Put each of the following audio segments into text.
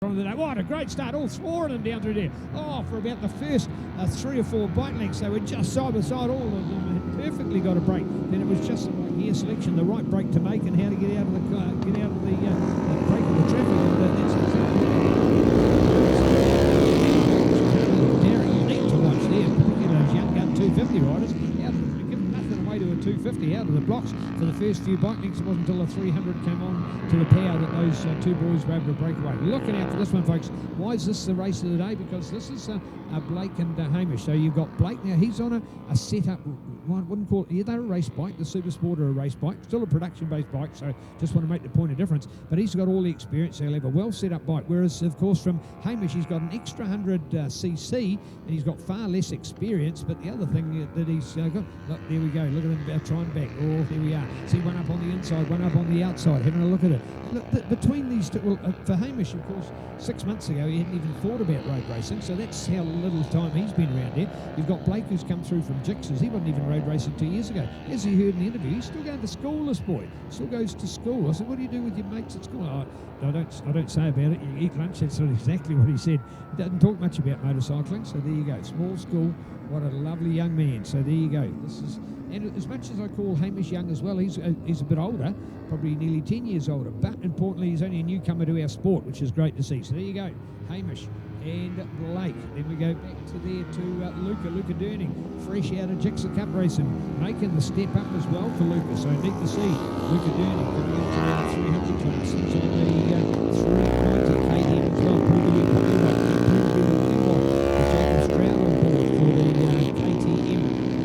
What a great start, all four of them down through there. Oh, for about the first 3 or 4 bike lengths, they were just side by side, all of them had perfectly got a break. Then it was just the right gear selection, the right break to make, and how to get out of the break of the traffic. Very unique to watch there, particularly those young gun 250 riders. Given nothing away to a 250 out of the blocks for the first few bike lengths. It wasn't until the 300 came on to the power that those two boys were able to break away. Looking out for this one, folks. Why is this the race of the day? Because this is Blake and Hamish. So you've got Blake now. He's on a setup. One wouldn't call it. Yeah, they're a race bike. The Super Sport are a race bike. Still a production-based bike. So just want to make the point of difference. But he's got all the experience. So he'll have a well-set-up bike. Whereas, of course, from Hamish, he's got an extra 100cc and he's got far less experience. But the other thing that he's got, look, there we go. Look at him trying back. Oh, there we are. See, one up on the inside, one up on the outside. Having a look at it. Look, between these two, well, for Hamish, of course, 6 months ago, he hadn't even thought about road racing, so that's how little time he's been around here. You've got Blake, who's come through from Jixers. He wasn't even road racing 2 years ago. As he heard in the interview, he's still going to school, this boy. Still goes to school. I said, what do you do with your mates at school? I don't say about it. You eat lunch. That's not exactly what he said. He doesn't talk much about motorcycling, so there you go. Small school. What a lovely young man. So there you go. This is, and as much as I call Hamish young as well, he's a bit older, probably nearly 10 years older. But importantly, he's only a newcomer to our sport, which is great to see. So there you go, Hamish and Blake. Then we go back to there to Luca Durning, fresh out of Jixer Cup racing, making the step up as well for Luca. So neat to see Luca Durning coming into the 300 class. He's on the 390 KTM as well. Pretty good on board for the KTM,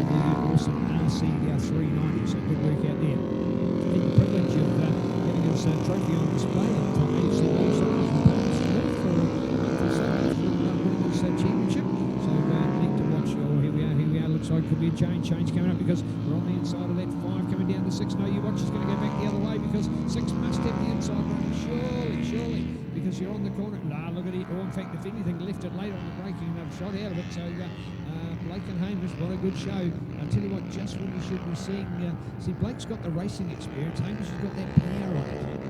the awesome RC 390. So good work out there. Had the privilege of having his trophy on display at the championship. So neat to watch. Oh, here we are. Looks like could be a change coming up because we're on the inside of that 5 coming down to 6. No, you watch is going to go back the other way because 6 must have the inside run. Surely, because you're on the corner. Nah, look at it. Or in fact, if anything, left it late on the braking and they've shot out of it. So Blake and Hamish, what a good show. I'll tell you what, just when you should be seeing. See, Blake's got the racing experience. Hamish has got that power on it.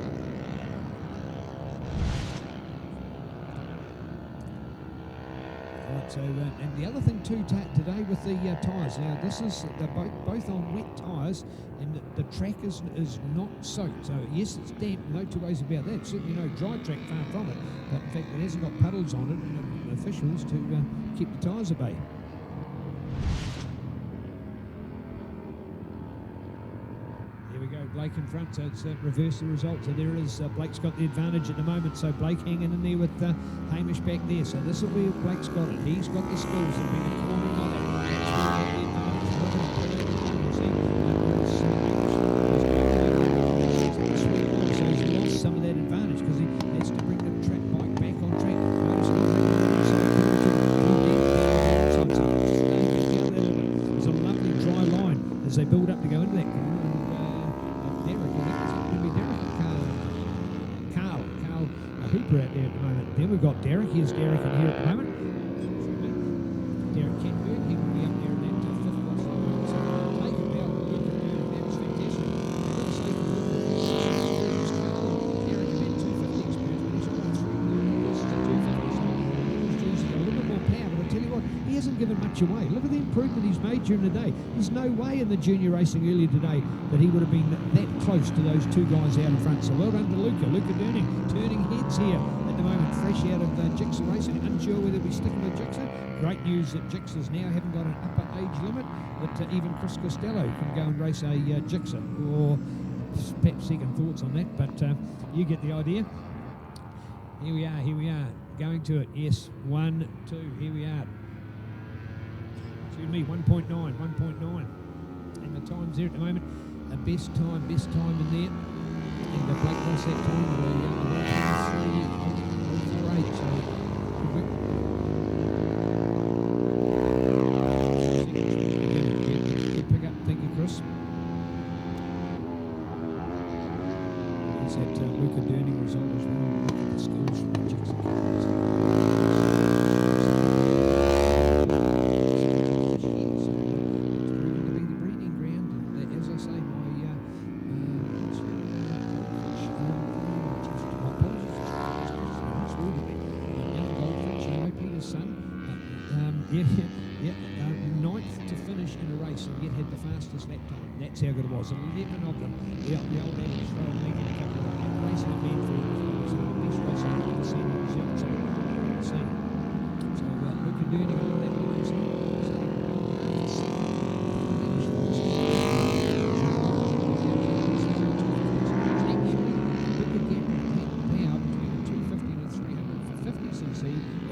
So, and the other thing too today with the tyres, now this is they're both on wet tyres, and the track is not soaked. So yes, it's damp, no two ways about that. Certainly no dry track, far from it. But in fact, it hasn't got puddles on it, and officials to keep the tyres at bay. Blake in front, so it's reverse the result. So there is Blake's got the advantage at the moment. So Blake hanging in there with Hamish back there. So this will be Blake's got it. He's got the skills of being a corner on it. So he's lost some of that advantage because he has to bring the bike back on track. There's a lovely dry line as they build up to go into that corner. Hooper out there at the moment. Then we've got Derek. Here's Derek in here at the moment. Derek Kenberg, he will be up there in that 5th class. So take it out. That was fantastic. Derek had 250 experience, but he's got 250. So he's got a little bit more power, but I tell you what, he hasn't given much away. Look at the improvement he's made during the day. There's no way in the junior racing earlier today that he would have been that close to those two guys out in front. So well done to Luca Durning, turning heads here at the moment, fresh out of Jixer racing. Unsure whether we're sticking with Jixer. Great news that Jixers now haven't got an upper age limit, that even Chris Costello can go and race a Jixer, or perhaps second thoughts on that, but you get the idea. Here we are, going to it. Yes, 1, 2, here we are. Excuse me, 1.9. And the time's there at the moment. The best time in there. And the Blake lost that time with a 3:48. So good pick up. Thank you, Chris. There's that Luca Durning result as well. Look at the skills from the Jackson. Ninth to finish in a race and yet had the fastest lap time. That's how good it was. 11 of them. The old average for a league in a couple of racing at Manfield was the best race I've ever seen in New Zealand. So Luca Durning on that line.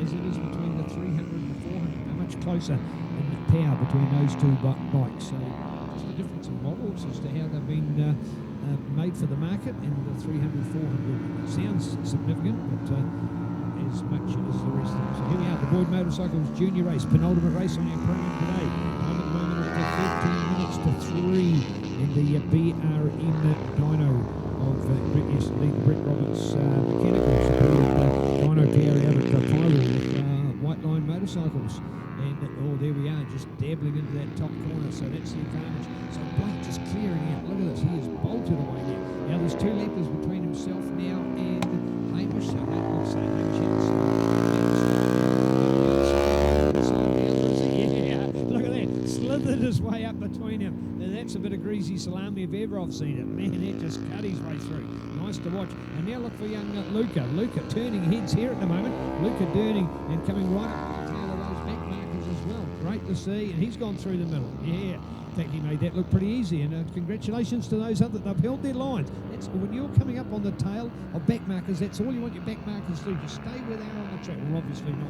As it is between the 300 and the 400, they're much closer in the power between those two bikes. So just the difference in models as to how they've been made for the market, and the 300, 400 sounds significant, but as much as the rest of them. So here we are, the Boyd Motorcycles Junior Race, penultimate race on our program today. I'm at the moment up to 13 minutes to 3 in the BRM dyno of Brett Roberts Mechanicals, dyno power out at Tyrrell with White Line Motorcycles. And there we are, just dabbling into that top corner, so that's the advantage. So Blake just clearing out. Look at this, he is bolted away now. Now there's two lappers between himself now and Hamish, so Hamish look at that, slithered his way up between him. Now that's a bit of greasy salami if ever I've seen it. Man, that just cut his way through. Nice to watch. And now look for young Luca. Luca turning heads here at the moment. Luca Durning and coming right up the tail of those back markers as well. Great to see, and he's gone through the middle. Yeah. In fact, he made that look pretty easy, and congratulations to those others. They've held their lines. That's when you're coming up on the tail of back markers, that's all you want your back markers to do. Just stay where they are on the track. Well, obviously not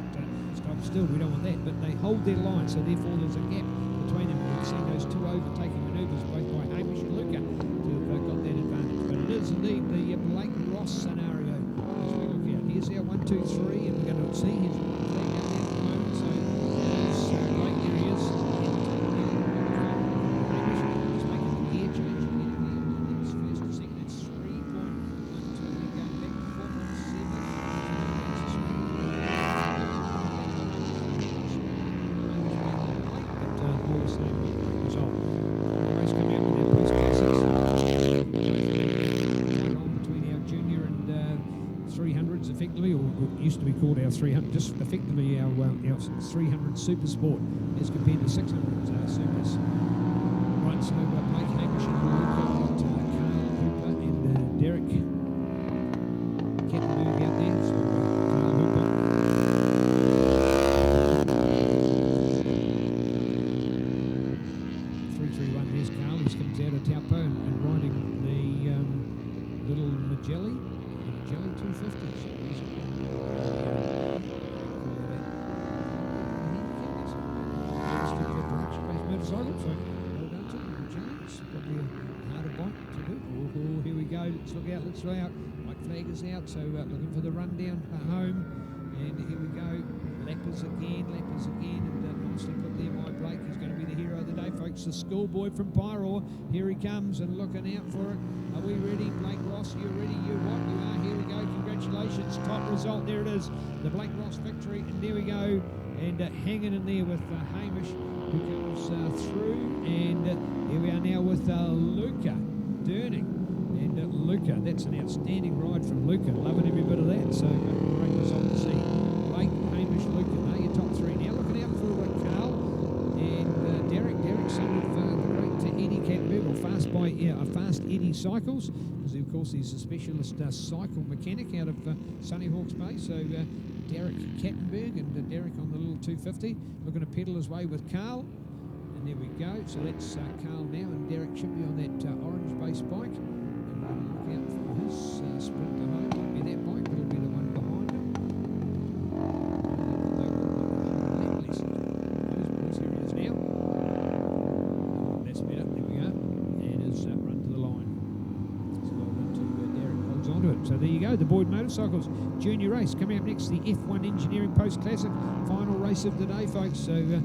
stop still, we don't want that, but they hold their line, so therefore there's a gap between them. We've seen those two overtaking manoeuvres, both by Hamish and Luca, to have got that advantage. But it is indeed the Blake Ross scenario as we look out. Here's our 1, 2, 3, and we're going to see his flag out there at the moment. So there's Blake, there he is. Effectively, or what used to be called our 300, just effectively our 300 Super Sport as compared to 600 Supers. Right, so Blake Hamish and Luca, Carl Hooper and Derek Kettenberg out there. So Carl Hooper. 331, there's Carl, he comes out of Taupo and riding the little Magelli 250. Motorcycle, so well done to them. James, probably a harder bike to do. Oh, here we go. Let's look out. Let's look out. White flag is out, so looking for the rundown home. And here we go. Lappers again, and nicely put there by Blake. He's going to be the hero of the day, folks. The schoolboy from Pyro. Here he comes, and looking out for it. Are we ready? Blake Ross, you ready? You what? You are. Here we go. Congratulations. Top result. There it is. The Blake Ross victory. And there we go. And hanging in there with Hamish, who comes through. And here we are now with Luca Durning. And Luca, that's an outstanding ride from Luca. Loving every bit of that. So great result to see. Blake, Hamish, Luca, now your top three. Now looking out for Carl and Derek. Derek, son of the great Eddie Kettenberg, or Fast Eddie Cycles, because of course he's a specialist cycle mechanic out of Sunny Hawks Bay. So Derek Kettenberg and Derek on the little 250, looking to pedal his way with Carl. And there we go. So that's Carl now, and Derek should be on that orange base bike. And we'll look out for his sprint to home. Won't be that bike, but it'll be the one behind him. Here he is now. That's better. There we go. And his run to the line. So well done to Derek. Holds on to it. So there you go. The Boyd Motorcycles Junior Race coming up next. The F1 Engineering Post Classic final race of the day, folks. So.